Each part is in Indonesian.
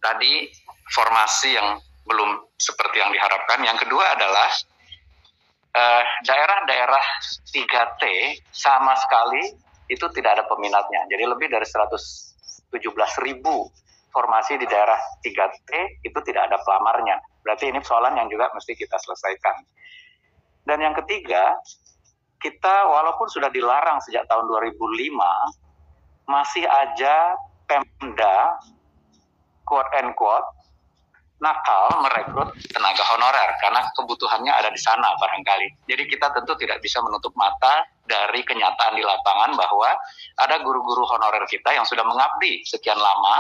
tadi formasi yang belum seperti yang diharapkan. Yang kedua adalah daerah-daerah 3T sama sekali itu tidak ada peminatnya. Jadi lebih dari 117.000 formasi di daerah 3T itu tidak ada pelamarnya. Berarti ini persoalan yang juga mesti kita selesaikan. Dan yang ketiga, kita walaupun sudah dilarang sejak tahun 2005, masih aja Pemda quote and quote nakal merekrut tenaga honorer karena kebutuhannya ada di sana barangkali. Jadi kita tentu tidak bisa menutup mata dari kenyataan di lapangan bahwa ada guru-guru honorer kita yang sudah mengabdi sekian lama,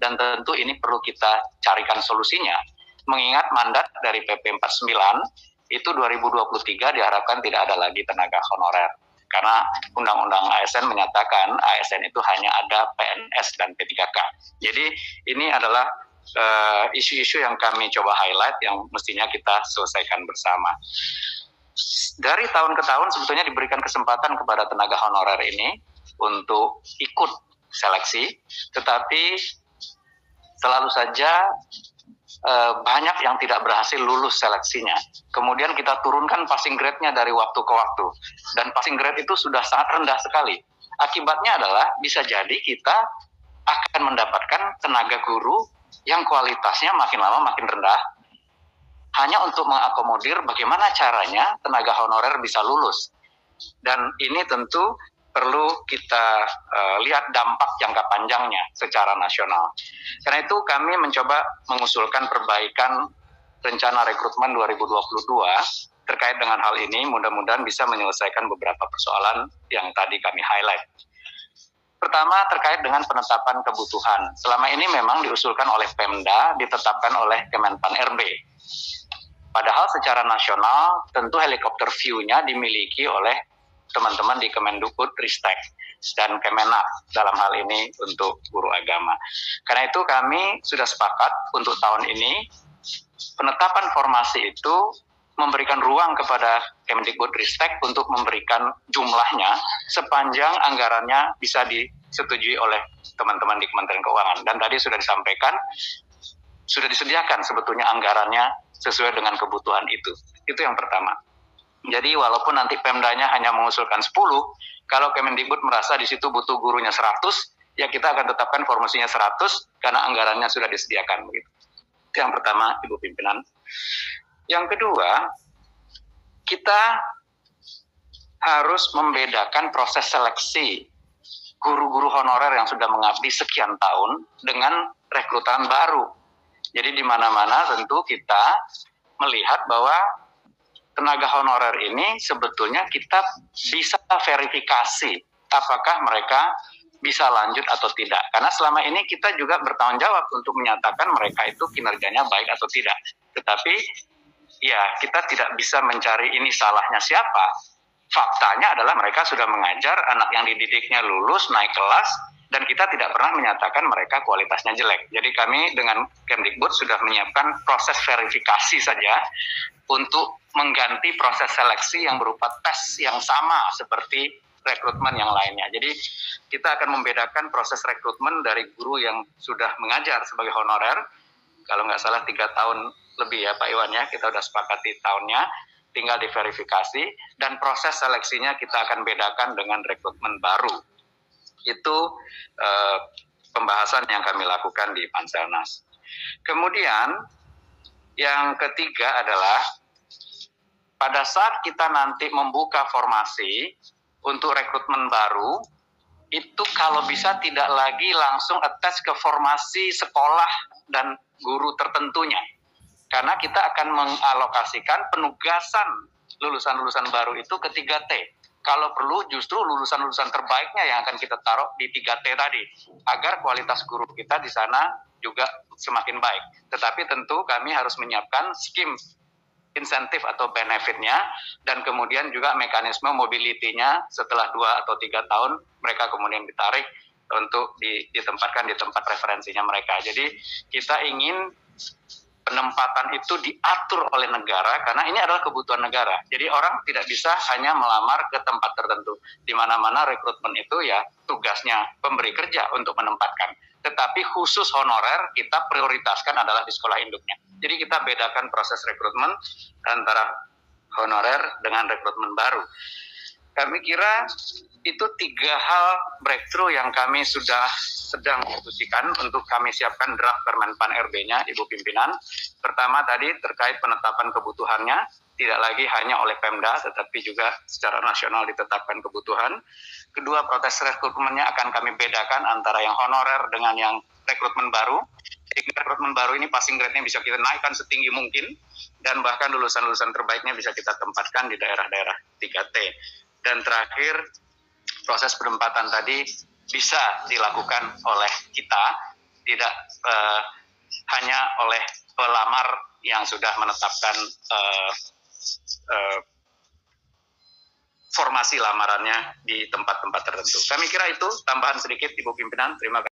dan tentu ini perlu kita carikan solusinya. Mengingat mandat dari PP 49 itu 2023 diharapkan tidak ada lagi tenaga honorer. Karena Undang-Undang ASN menyatakan ASN itu hanya ada PNS dan P3K. Jadi ini adalah isu-isu yang kami coba highlight yang mestinya kita selesaikan bersama. Dari tahun ke tahun sebetulnya diberikan kesempatan kepada tenaga honorer ini untuk ikut seleksi, tetapi selalu saja banyak yang tidak berhasil lulus seleksinya. Kemudian kita turunkan passing grade-nya dari waktu ke waktu. Dan passing grade itu sudah sangat rendah sekali. Akibatnya adalah bisa jadi kita akan mendapatkan tenaga guru yang kualitasnya makin lama makin rendah, hanya untuk mengakomodir bagaimana caranya tenaga honorer bisa lulus. Dan ini tentu perlu kita lihat dampak jangka panjangnya secara nasional. Karena itu kami mencoba mengusulkan perbaikan rencana rekrutmen 2022 terkait dengan hal ini, mudah-mudahan bisa menyelesaikan beberapa persoalan yang tadi kami highlight. Pertama, terkait dengan penetapan kebutuhan. Selama ini memang diusulkan oleh Pemda, ditetapkan oleh Kemenpan RB. Padahal secara nasional tentu helikopter view-nya dimiliki oleh teman-teman di Kemendikbud Ristek dan Kemenak dalam hal ini untuk guru agama. Karena itu kami sudah sepakat untuk tahun ini penetapan formasi itu memberikan ruang kepada Kemendikbud Ristek untuk memberikan jumlahnya sepanjang anggarannya bisa disetujui oleh teman-teman di Kementerian Keuangan. Dan tadi sudah disampaikan, sudah disediakan sebetulnya anggarannya sesuai dengan kebutuhan itu. Itu yang pertama. Jadi walaupun nanti Pemdanya hanya mengusulkan 10, kalau Kemendikbud merasa di situ butuh gurunya 100, ya kita akan tetapkan formasinya 100 karena anggarannya sudah disediakan begitu. Itu yang pertama, Ibu Pimpinan. Yang kedua, kita harus membedakan proses seleksi guru-guru honorer yang sudah mengabdi sekian tahun dengan rekrutan baru. Jadi di mana-mana tentu kita melihat bahwa tenaga honorer ini sebetulnya kita bisa verifikasi apakah mereka bisa lanjut atau tidak. Karena selama ini kita juga bertanggung jawab untuk menyatakan mereka itu kinerjanya baik atau tidak. Tetapi ya kita tidak bisa mencari ini salahnya siapa. Faktanya adalah mereka sudah mengajar, anak yang dididiknya lulus, naik kelas, dan kita tidak pernah menyatakan mereka kualitasnya jelek. Jadi kami dengan Kemdikbud sudah menyiapkan proses verifikasi saja untuk mengganti proses seleksi yang berupa tes yang sama seperti rekrutmen yang lainnya. Jadi kita akan membedakan proses rekrutmen dari guru yang sudah mengajar sebagai honorer, kalau nggak salah 3 tahun lebih ya Pak Iwan ya, kita sudah sepakati tahunnya, tinggal diverifikasi, dan proses seleksinya kita akan bedakan dengan rekrutmen baru. Itu pembahasan yang kami lakukan di Panselnas. Kemudian yang ketiga adalah pada saat kita nanti membuka formasi untuk rekrutmen baru, itu kalau bisa tidak lagi langsung attach ke formasi sekolah dan guru tertentunya. Karena kita akan mengalokasikan penugasan lulusan-lulusan baru itu ke 3T. Kalau perlu justru lulusan-lulusan terbaiknya yang akan kita taruh di 3T tadi, agar kualitas guru kita di sana juga semakin baik. Tetapi tentu kami harus menyiapkan skim insentif atau benefitnya, dan kemudian juga mekanisme mobility-nya setelah 2 atau 3 tahun mereka kemudian ditarik untuk ditempatkan di tempat referensinya mereka. Jadi kita ingin penempatan itu diatur oleh negara karena ini adalah kebutuhan negara. Jadi orang tidak bisa hanya melamar ke tempat tertentu. Di mana-mana rekrutmen itu ya tugasnya pemberi kerja untuk menempatkan. Tetapi khusus honorer kita prioritaskan adalah di sekolah induknya. Jadi kita bedakan proses rekrutmen antara honorer dengan rekrutmen baru. Kami kira itu 3 hal breakthrough yang kami sudah sedang diskusikan untuk kami siapkan draft Permenpan RB-nya, Ibu Pimpinan. Pertama tadi terkait penetapan kebutuhannya, tidak lagi hanya oleh Pemda, tetapi juga secara nasional ditetapkan kebutuhan. Kedua, proses rekrutmennya akan kami bedakan antara yang honorer dengan yang rekrutmen baru. Jadi rekrutmen baru ini passing grade-nya bisa kita naikkan setinggi mungkin, dan bahkan lulusan-lulusan terbaiknya bisa kita tempatkan di daerah-daerah 3T. Dan terakhir, proses penempatan tadi bisa dilakukan oleh kita, tidak hanya oleh pelamar yang sudah menetapkan formasi lamarannya di tempat-tempat tertentu. Kami kira itu tambahan sedikit, Ibu Pimpinan. Terima kasih.